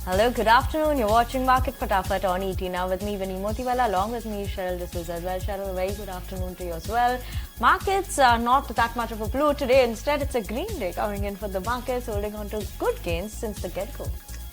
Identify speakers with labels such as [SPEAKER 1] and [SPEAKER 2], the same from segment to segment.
[SPEAKER 1] Hello, good afternoon. You're watching Market Fatafat on ET now with me, Vinny Motiwala, along with me, Cheryl D'Souza as well. Cheryl, a very good afternoon to you as well. Markets are not that much of a blue today. Instead, it's a green day coming in for the markets, holding on to good gains since the get-go.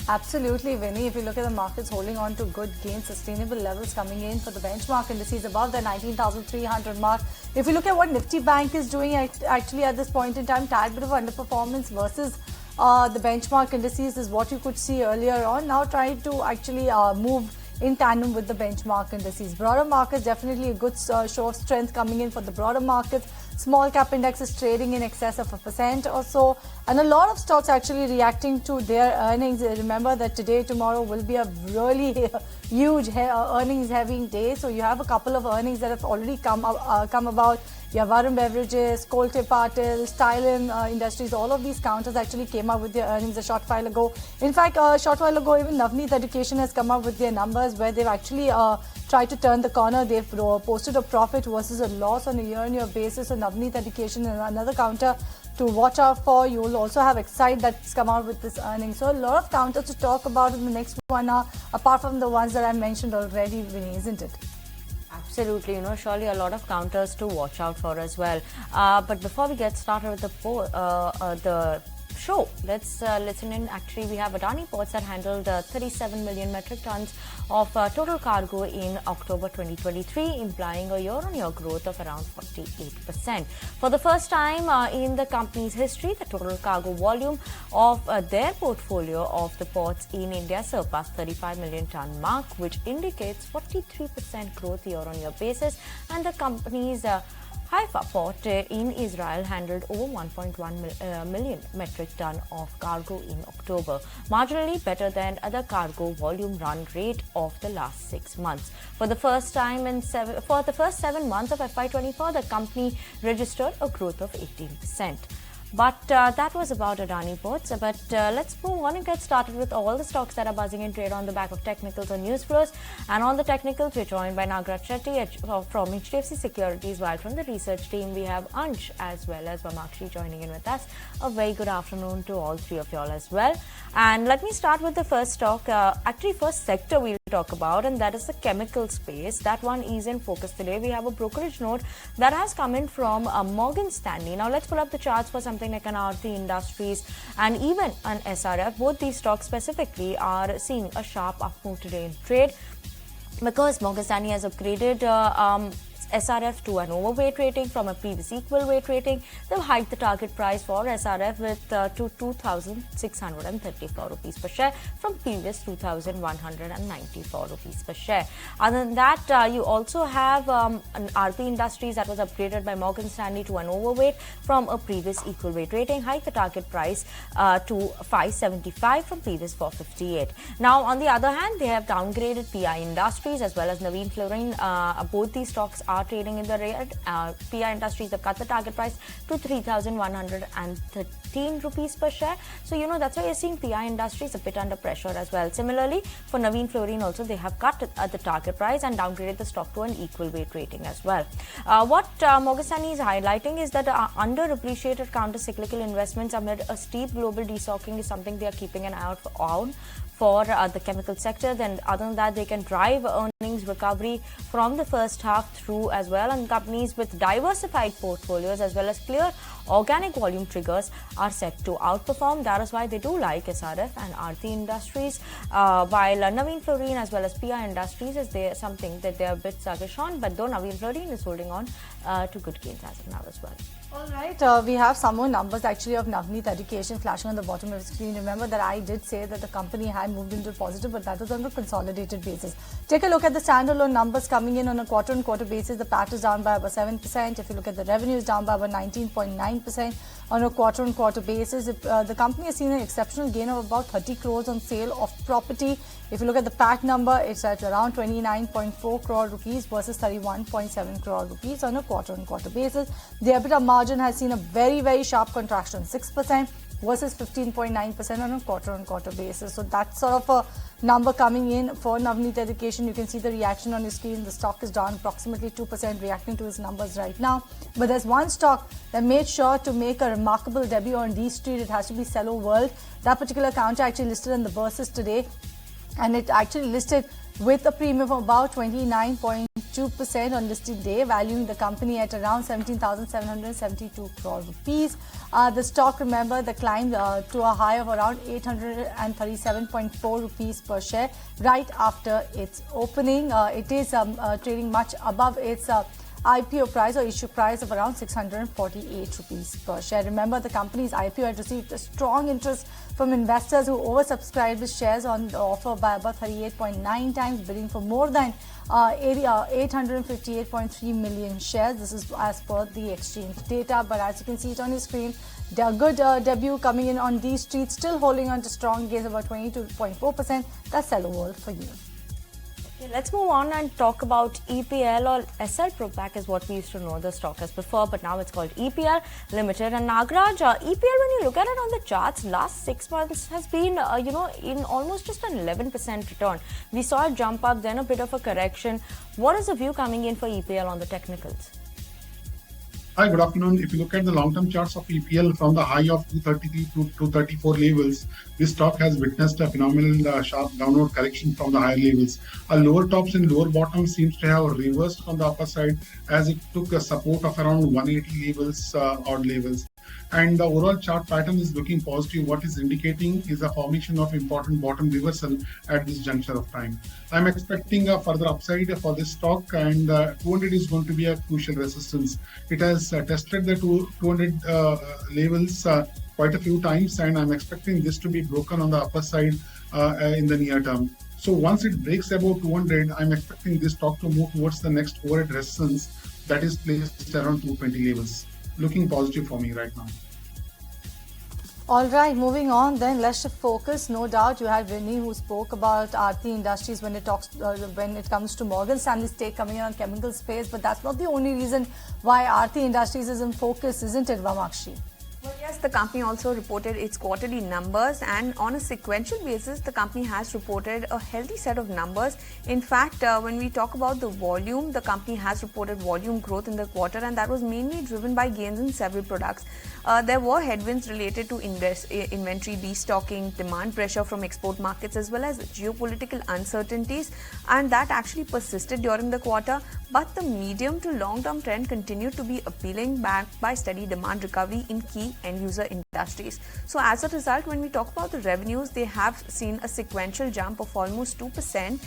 [SPEAKER 2] Absolutely, Vinny. If you look at the markets holding on to good gains, sustainable levels coming in for the benchmark indices above the 19,300 mark. If you look at what Nifty Bank is doing actually at this point in time, tad bit of underperformance versus the benchmark indices is what you could see earlier on. Now trying to actually move in tandem with the benchmark indices. Broader markets, definitely a good show of strength coming in for the broader markets. Small cap index is trading in excess of 1% or so. And a lot of stocks actually reacting to their earnings. Remember that today, tomorrow will be a really huge earnings heavy day. So you have a couple of earnings that have already come about. You have Varun Beverages, Colte Patil, Stylen Industries, all of these counters actually came up with their earnings a short while ago. In fact, a short while ago, even Nav Education has come up with their numbers where they've actually tried to turn the corner. They've posted a profit versus a loss on a year-on-year basis. So Nav Education is another counter to watch out for. You will also have Excite that's come out with this earnings. So a lot of counters to talk about in the next 1 hour, apart from the ones that I mentioned already, Vinny, isn't it?
[SPEAKER 1] Absolutely, surely a lot of counters to watch out for as well. But before we get started with the show, let's listen in. Actually, we have Adani Ports that handled 37 million metric tons of total cargo in October 2023, implying a year-on-year growth of around 48%. For the first time in the company's history, the total cargo volume of their portfolio of the ports in India surpassed 35 million ton mark, which indicates 43% growth year-on-year basis, and the company's Haifa port in Israel handled over 1.1 million metric ton of cargo in October, marginally better than other cargo volume run rate of the last 6 months. For the first time for the first 7 months of FY24, the company registered a growth of 18%. But that was about Adani Ports. But let's move on and get started with all the stocks that are buzzing in trade on the back of technicals and news flows. And on the technicals, we're joined by Nagaraj Shetti from HDFC Securities, while from the research team, we have Ansh as well as Vamakshi joining in with us. A very good afternoon to all three of y'all as well. And let me start with the first stock, actually first sector we'll talk about, and that is the chemical space. That one is in focus today. We have a brokerage note that has come in from Morgan Stanley. Now let's pull up the charts for something like an Adani Industries and even an SRF. Both these stocks specifically are seeing a sharp up move today in trade because Morgan Stanley has upgraded SRF to an overweight rating from a previous equal weight rating. They've hiked the target price for SRF with to 2,634 rupees per share from previous 2,194 rupees per share. Other than that, you also have an Adani Industries that was upgraded by Morgan Stanley to an overweight from a previous equal weight rating, hiked the target price to 575 from previous 458. Now, on the other hand, they have downgraded PI Industries as well as Navin Fluorine. Both these stocks are trading in the red. PI Industries have cut the target price to 3,113 rupees per share. So, that's why you're seeing PI Industries a bit under pressure as well. Similarly, for Navin Fluorine also, they have cut the target price and downgraded the stock to an equal weight rating as well. What Morgan Stanley is highlighting is that underappreciated counter-cyclical investments amid a steep global destocking is something they are keeping an eye out for the chemical sector. Then other than that, they can drive earnings recovery from the first half through as well, and companies with diversified portfolios as well as clear organic volume triggers are set to outperform. That is why they do like SRF and Adani Industries, while Navin Fluorine as well as PI Industries is something that they are a bit sluggish on, but though Navin Fluorine is holding on to good gains as of now as well.
[SPEAKER 2] All right, we have some more numbers actually of Nav Education flashing on the bottom of the screen. Remember that I did say that the company had moved into positive, but that was on a consolidated basis. Take a look at the standalone numbers coming in on a quarter-on-quarter basis. The PAT is down by about 7%. If you look at the revenue, is down by about 19.9% on a quarter-on-quarter basis. The company has seen an exceptional gain of about 30 crores on sale of property. If you look at the PAT number, it's at around 29.4 crore rupees versus 31.7 crore rupees on a quarter-on-quarter basis. The EBITDA margin has seen a very, very sharp contraction, 6%. versus 15.9% on a quarter-on-quarter basis. So that's sort of a number coming in for Nav Education. You can see the reaction on your screen. The stock is down approximately 2%, reacting to its numbers right now. But there's one stock that made sure to make a remarkable debut on D Street. It has to be Cello World. That particular counter actually listed in the bourses today, and it actually listed with a premium of about 29.2% on listing day, valuing the company at around 17,772 crore rupees. The stock, remember, the climbed to a high of around 837.4 rupees per share right after its opening. It is trading much above its IPO price or issue price of around 648 rupees per share. Remember, the company's IPO had received a strong interest from investors who oversubscribed with shares on the offer by about 38.9 times, bidding for more than 858.3 million shares. This is as per the exchange data, but as you can see it on your screen, the good debut coming in on these streets, still holding on to strong gains about 22.4%. That's Cello World for you.
[SPEAKER 1] Okay, let's move on and talk about EPL, or SL Propack is what we used to know the stock as before, but now it's called EPL Limited. And Nagaraj, EPL, when you look at it on the charts, last 6 months has been, in almost just an 11% return. We saw a jump up, then a bit of a correction. What is the view coming in for EPL on the technicals?
[SPEAKER 3] Hi, good afternoon. If you look at the long-term charts of EPL from the high of 233 to 234 levels, this stock has witnessed a phenomenal sharp downward correction from the higher levels. Lower tops and lower bottoms seems to have reversed on the upper side as it took a support of around 180 levels, odd levels. And the overall chart pattern is looking positive. What is indicating is a formation of important bottom reversal at this juncture of time. I'm expecting a further upside for this stock, and 200 is going to be a crucial resistance. It has tested the 200 levels quite a few times, and I'm expecting this to be broken on the upper side in the near term. So once it breaks above 200, I'm expecting this stock to move towards the next overhead resistance that is placed around 220 levels. Looking positive for me right now.
[SPEAKER 2] All right, moving on then, let's shift focus. No doubt you had Vinny who spoke about Aarti Industries when it comes to Morgan Stanley's stake coming in on chemical space, but that's not the only reason why Aarti Industries is in focus, isn't it, Vamakshi?
[SPEAKER 4] Well, yes, the company also reported its quarterly numbers, and on a sequential basis, the company has reported a healthy set of numbers. In fact, when we talk about the volume, the company has reported volume growth in the quarter, and that was mainly driven by gains in several products. There were headwinds related to inventory destocking, demand pressure from export markets, as well as geopolitical uncertainties, and that actually persisted during the quarter. But the medium to long-term trend continued to be appealing, backed by steady demand recovery in key end-user industries. So as a result, when we talk about the revenues, they have seen a sequential jump of almost 2%.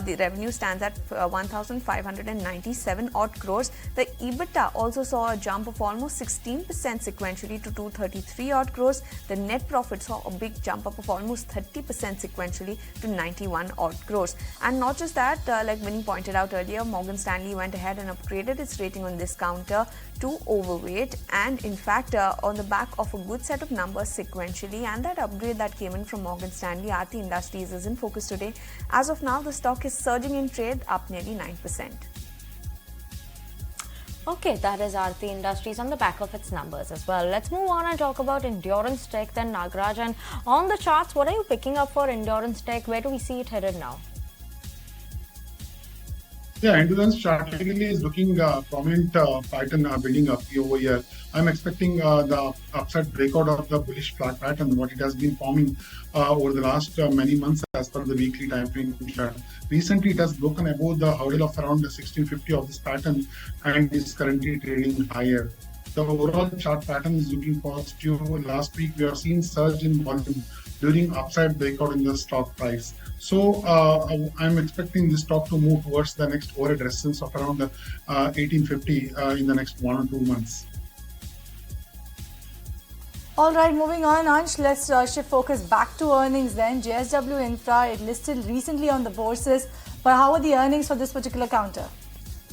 [SPEAKER 4] The revenue stands at 1,597 odd crores. The EBITDA also saw a jump of almost 16% sequentially to 233 odd crores. The net profit saw a big jump up of almost 30% sequentially to 91 odd crores. And not just that, like Vinny pointed out earlier, Morgan Stanley went ahead and upgraded its rating on this counter to overweight, and in fact on the back of a good set of numbers sequentially and that upgrade that came in from Morgan Stanley, Aarti Industries is in focus today. As of now, the stock is surging in trade, up nearly 9%.
[SPEAKER 1] Okay, that is Aarti Industries on the back of its numbers as well. Let's move on and talk about Endurance Tech then, Nagaraj. And on the charts, what are you picking up for Endurance Tech? Where do we see it headed now?
[SPEAKER 3] Yeah, Endurance strategically is looking prominent pattern building up over here. I'm expecting the upside breakout of the bullish flat pattern, what it has been forming over the last many months as per the weekly time frame chart. Recently, it has broken above the hurdle of around 1650 of this pattern and is currently trading higher. The overall chart pattern is looking positive. Last week, we have seen surge in volume during upside breakout in the stock price. So I'm expecting this stock to move towards the next overhead resistance of around 1850 in the next 1 or 2 months.
[SPEAKER 2] All right, moving on, Ansh, let's shift focus back to earnings then. JSW Infra, it listed recently on the bourses, but how are the earnings for this particular counter?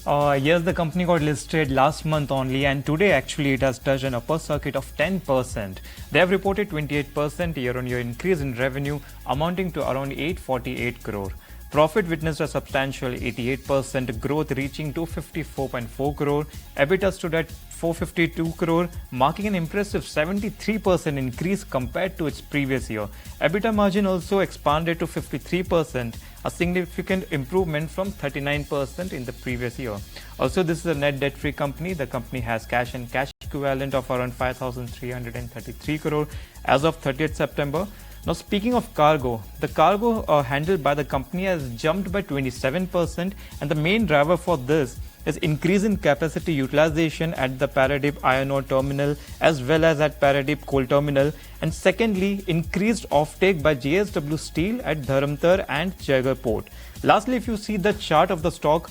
[SPEAKER 5] Yes, the company got listed last month only, and today actually it has touched an upper circuit of 10%. They have reported 28% year-on-year increase in revenue amounting to around 848 crore. Profit witnessed a substantial 88% growth, reaching 254.4 crore. EBITDA stood at 452 crore, marking an impressive 73% increase compared to its previous year. EBITDA margin also expanded to 53%, a significant improvement from 39% in the previous year. Also, this is a net debt-free company. The company has cash and cash equivalent of around 5,333 crore as of 30th September. Now, speaking of cargo, the cargo handled by the company has jumped by 27%, and the main driver for this is increase in capacity utilization at the Paradip Iron Ore Terminal as well as at Paradip Coal Terminal, and secondly, increased offtake by JSW Steel at Dharamtar and Jaigarh Port. Lastly, if you see the chart of the stock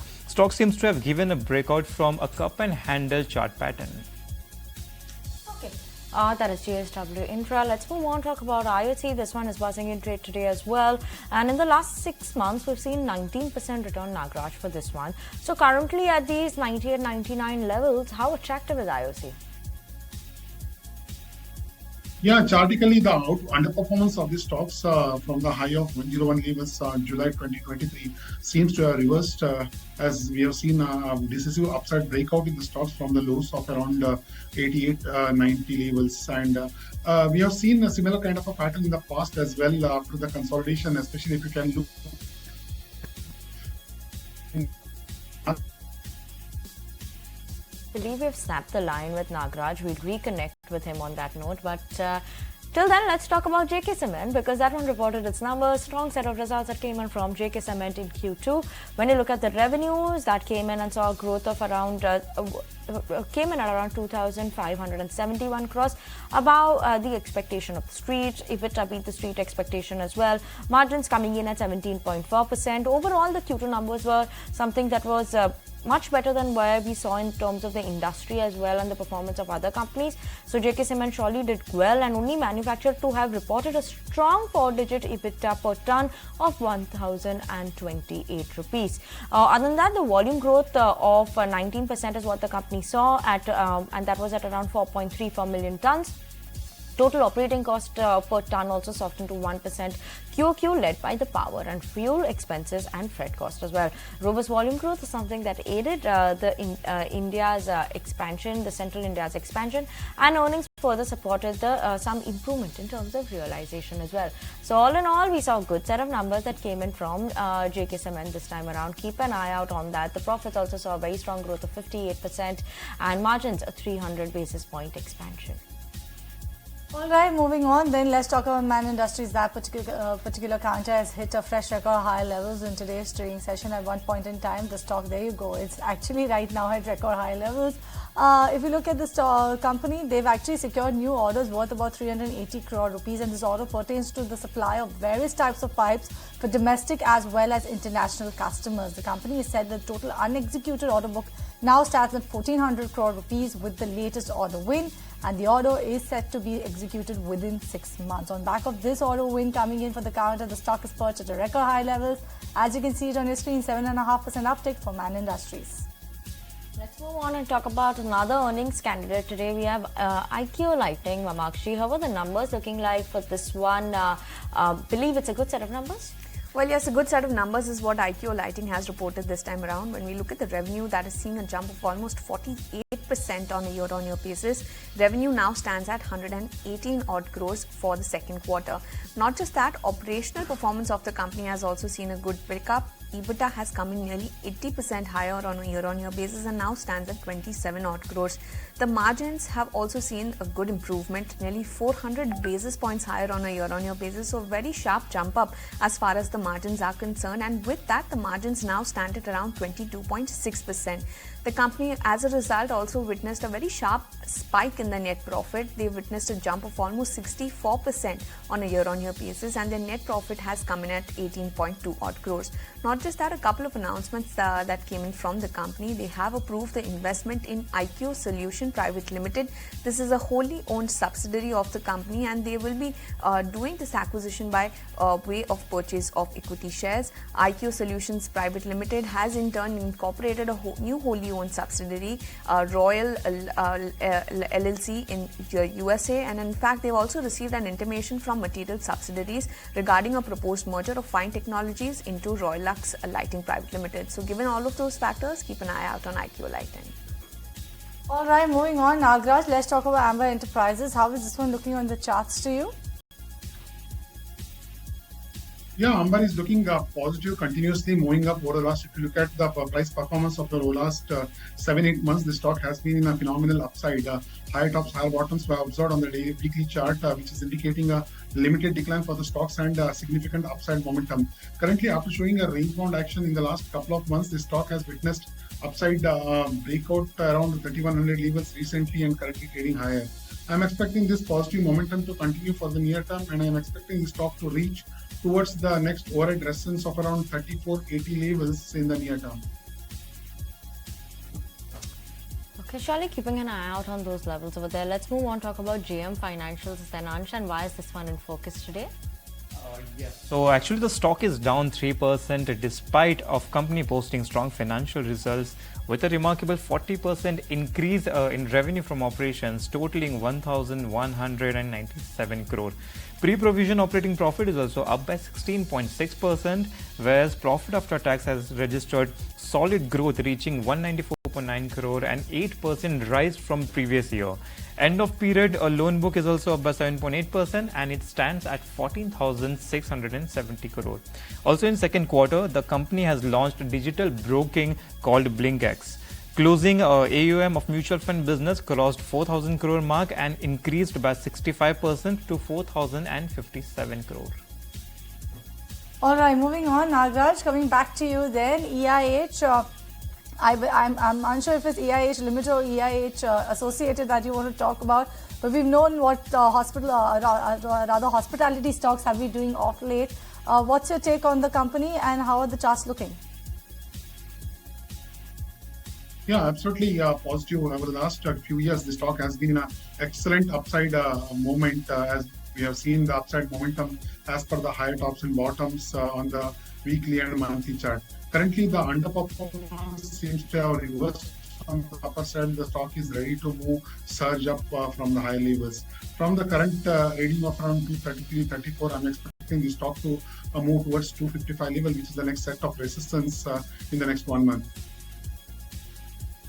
[SPEAKER 5] seems to have given a breakout from a cup and handle chart pattern.
[SPEAKER 1] That is JSW Infra. Let's move on, talk about IoT. This one is buzzing in trade today as well. And in the last 6 months, we've seen 19% return, Nagaraj, for this one. So currently at these 98, 99 levels, how attractive is IoT?
[SPEAKER 3] Yeah, chartically, the underperformance of the stocks from the high of 101 levels July 2023 seems to have reversed as we have seen a decisive upside breakout in the stocks from the lows of around 88, 90 levels. And we have seen a similar kind of a pattern in the past as well after the consolidation, especially if you can look.
[SPEAKER 1] I believe we've snapped the line with Nagaraj. We'll reconnect with him on that note. But till then, let's talk about JK Cement, because that one reported its numbers. Strong set of results that came in from JK Cement in Q2. When you look at the revenues, that came in and saw a growth of around came in at around 2,571 crores, above the expectation of the street. EBITDA beat the street expectation as well. Margins coming in at 17.4%. Overall, the Q2 numbers were something that was much better than where we saw in terms of the industry as well and the performance of other companies. So JK Cement surely did well, and only manufacturer to have reported a strong 4-digit EBITDA per ton of 1,028 rupees. Other than that, the volume growth of 19% is what the company saw at, and that was at around 4.34 million tons. Total operating cost per ton also softened to 1% QOQ, led by the power and fuel expenses and freight cost as well. Robust volume growth is something that aided India's expansion, the Central India's expansion, and earnings further supported the some improvement in terms of realization as well. So all in all, we saw a good set of numbers that came in from JK Cement this time around. Keep an eye out on that. The profits also saw a very strong growth of 58% and margins a 300 basis point expansion.
[SPEAKER 2] All right, moving on. Then let's talk about Man Industries. That particular counter has hit a fresh record high levels in today's trading session. At one point in time, the stock, there you go, it's actually right now at record high levels. If you look at this company, they've actually secured new orders worth about 380 crore rupees, and this order pertains to the supply of various types of pipes for domestic as well as international customers. The company has said the total unexecuted order book now stands at 1,400 crore rupees with the latest order win, and the order is set to be executed within 6 months. On back of this order win coming in for the counter, the stock is perched at a record high levels. As you can see it on your screen, 7.5% uptick for Man Industries.
[SPEAKER 1] Let's move on and talk about another earnings candidate. Today we have IQ Lighting, Mamakshi. How are the numbers looking like for this one? Believe it's a good set of numbers?
[SPEAKER 4] Well, yes, a good set of numbers is what IQ Lighting has reported this time around. When we look at the revenue, that is seeing a jump of almost 48% on a year-on-year basis. Revenue now stands at 118 odd crores for the second quarter. Not just that, operational performance of the company has also seen a good pickup. EBITDA has come in nearly 80% higher on a year-on-year basis and now stands at 27 odd crores. The margins have also seen a good improvement, nearly 400 basis points higher on a year-on-year basis. So very sharp jump up as far as the margins are concerned, and with that the margins now stand at around 22.6%. The company as a result also witnessed a very sharp spike in the net profit. They witnessed a jump of almost 64% on a year-on-year basis, and their net profit has come in at 18.2 odd crores. Not just that, a couple of announcements that came in from the company. They have approved the investment in IQ Solution Private Limited. This is a wholly owned subsidiary of the company, and they will be doing this acquisition by way of purchase of equity shares. IQ Solutions Private Limited has in turn incorporated a new wholly owned subsidiary, Royal LLC in USA, and in fact, they've also received an intimation from material subsidiaries regarding a proposed merger of Fine Technologies into Royal Lux Lighting Private Limited. So, given all of those factors, keep an eye out on IQ Lighting.
[SPEAKER 2] All right, moving on, Nagaraj, let's talk about AMAR Enterprises. How is this one looking on the charts to you?
[SPEAKER 3] Yeah, AMAR is looking positive, continuously moving up over the last. If you look at the price performance of the last 7-8 months, the stock has been in a phenomenal upside. Higher tops, higher bottoms were observed on the weekly chart, which is indicating a limited decline for the stocks and significant upside momentum. Currently, after showing a range-bound action in the last couple of months, the stock has witnessed upside breakout around 3100 levels recently and currently trading higher. I'm expecting this positive momentum to continue for the near term, and I'm expecting the stock to reach towards the next overhead resistance of around 3480 levels in the near term.
[SPEAKER 1] Okay, surely keeping an eye out on those levels over there. Let's move on, talk about JM Financials then, Ansh, and why is this one in focus today?
[SPEAKER 5] Yes. So actually the stock is down 3% despite of company posting strong financial results with a remarkable 40% increase in revenue from operations totaling 1,197 crore. Pre-provision operating profit is also up by 16.6%, whereas profit after tax has registered solid growth reaching 194.9 crore and 8% rise from previous year. End of period, a loan book is also up by 7.8% and it stands at 14,670 crore. Also in second quarter, the company has launched digital broking called BlinkX. Closing AUM of mutual fund business crossed 4,000 crore mark and increased by 65% to 4,057 crore.
[SPEAKER 2] All right, moving on, Nagaraj, coming back to you then, EIH. I'm unsure if it's EIH Limited or EIH Associated that you want to talk about, but we've known what hospitality stocks have been doing off late. What's your take on the company and how are the charts looking?
[SPEAKER 3] Yeah, absolutely positive. Over the last few years, the stock has been in an excellent upside moment as we have seen the upside momentum as per the higher tops and bottoms on the weekly and monthly chart. Currently, the underperformance seems to have reversed from the upper side. The stock is ready to surge up from the high levels. From the current reading of around 233.34, I'm expecting the stock to move towards 255 level, which is the next set of resistance in the next 1 month.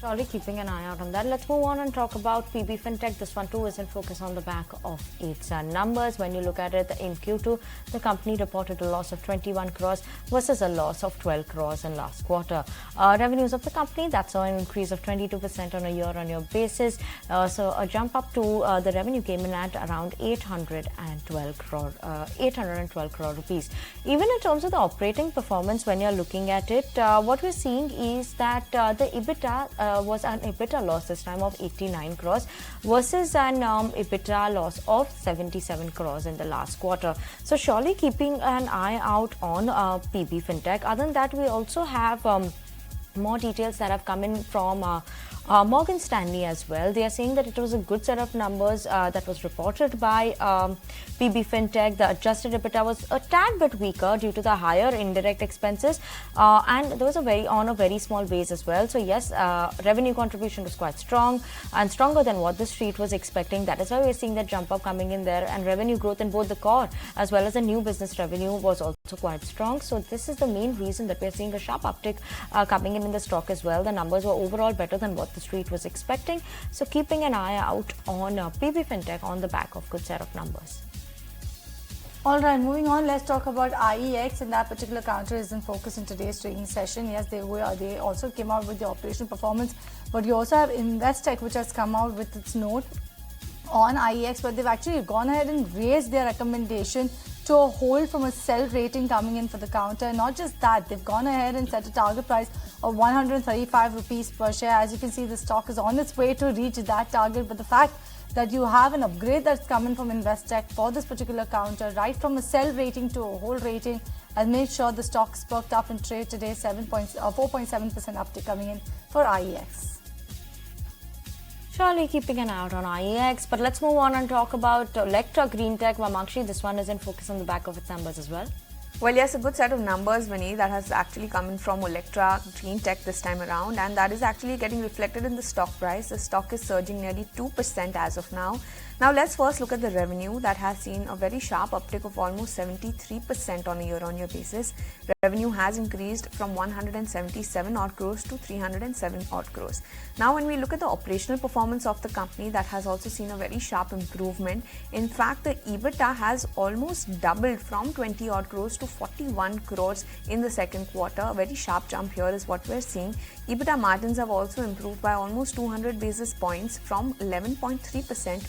[SPEAKER 1] Surely keeping an eye out on that. Let's move on and talk about PB Fintech. This one too is in focus on the back of its numbers. When you look at it in Q2, the company reported a loss of 21 crores versus a loss of 12 crores in last quarter. Revenues of the company, that saw an increase of 22% on a year-on-year basis. So a jump up to the revenue came in at around 812 crore rupees. Even in terms of the operating performance, when you're looking at it, what we're seeing is that the EBITDA was an EBITDA loss this time of 89 crores versus an EBITDA loss of 77 crores in the last quarter. So surely keeping an eye out on PB Fintech. Other than that, we also have more details that have come in from Morgan Stanley as well. They are saying that it was a good set of numbers that was reported by PB Fintech. The adjusted EBITDA was a tad bit weaker due to the higher indirect expenses, and there was a very small base as well. So yes, revenue contribution was quite strong and stronger than what the street was expecting. That is why we're seeing that jump up coming in there, and revenue growth in both the core as well as the new business revenue was also quite strong. So this is the main reason that we're seeing a sharp uptick coming in the stock as well. The numbers were overall better than what the street was expecting. So keeping an eye out on PB Fintech on the back of good set of numbers.
[SPEAKER 2] All right, moving on, let's talk about IEX, and that particular counter is in focus in today's trading session. Yes, they also came out with the operational performance, but you also have Investec, which has come out with its note on IEX, but they've actually gone ahead and raised their recommendation to a hold from a sell rating coming in for the counter. Not just that, they've gone ahead and set a target price of 135 rupees per share. As you can see, the stock is on its way to reach that target, but the fact that you have an upgrade that's coming from Investec for this particular counter, right from a sell rating to a hold rating, and made sure the stock's perked up in trade today, 4.7% uptick coming in for IEX.
[SPEAKER 1] Surely keeping an eye out on IEX, but let's move on and talk about Electra Green Tech. Vamakshi, this one is in focus on the back of its numbers as well.
[SPEAKER 4] Well, yes, a good set of numbers, Vinny, that has actually come in from Electra Green Tech this time around, and that is actually getting reflected in the stock price. The stock is surging nearly 2% as of now. Now, let's first look at the revenue that has seen a very sharp uptick of almost 73% on a year-on-year basis. Revenue has increased from 177 odd crores to 307 odd crores. Now, when we look at the operational performance of the company, that has also seen a very sharp improvement. In fact, the EBITDA has almost doubled from 20 odd crores to 41 crores in the second quarter. A very sharp jump here is what we're seeing. EBITDA margins have also improved by almost 200 basis points from 11.3%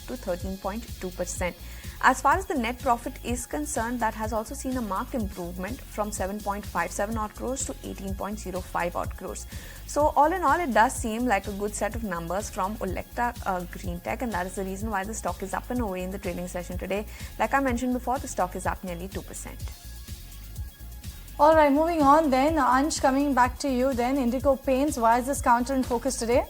[SPEAKER 4] to 13.2%. As far as the net profit is concerned, that has also seen a marked improvement from 7.57 odd crores to 18.05 odd crores. So all in all, it does seem like a good set of numbers from Electra Green Tech, and that is the reason why the stock is up and away in the trading session today. Like I mentioned before, the stock is up nearly 2%.
[SPEAKER 2] All right, moving on then. Ansh, coming back to you then. Indigo Paints, why is this counter in focus today?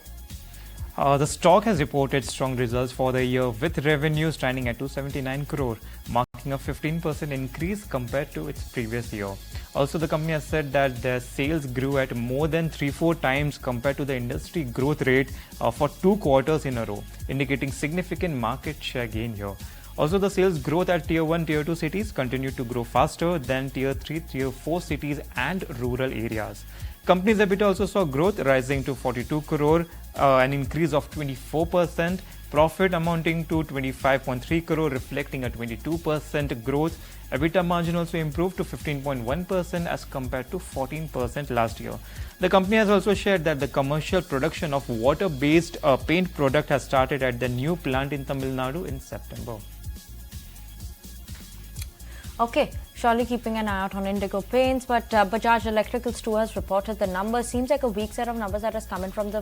[SPEAKER 5] The stock has reported strong results for the year with revenue standing at 279 crore, marking a 15% increase compared to its previous year. Also, the company has said that their sales grew at more than 3-4 times compared to the industry growth rate for 2 quarters in a row, indicating significant market share gain here. Also, the sales growth at Tier 1, Tier 2 cities continued to grow faster than Tier 3, Tier 4 cities and rural areas. Company's EBITDA also saw growth, rising to 42 crore, an increase of 24%. Profit amounting to 25.3 crore, reflecting a 22% growth. EBITDA margin also improved to 15.1% as compared to 14% last year. The company has also shared that the commercial production of water-based paint product has started at the new plant in Tamil Nadu in September.
[SPEAKER 1] Okay, surely keeping an eye out on Indigo Paints, but Bajaj Electricals too has reported the numbers. Seems like a weak set of numbers that has come in from the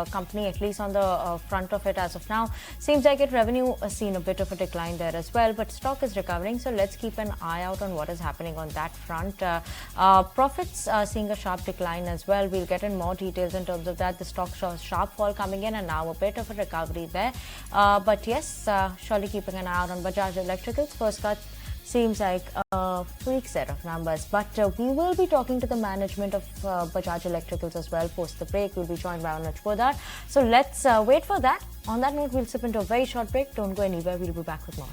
[SPEAKER 1] company, at least on the front of it as of now. Seems like revenue has seen a bit of a decline there as well, but stock is recovering, so let's keep an eye out on what is happening on that front. Profits are seeing a sharp decline as well. We'll get in more details in terms of that. The stock shows sharp fall coming in and now a bit of a recovery there. But yes, surely keeping an eye out on Bajaj Electricals. First cut seems like a freak set of numbers, but we will be talking to the management of Bajaj Electricals as well post the break. We'll be joined by Anuj Podar. So let's wait for that. On that note, we'll slip into a very short break. Don't go anywhere. We'll be back with more.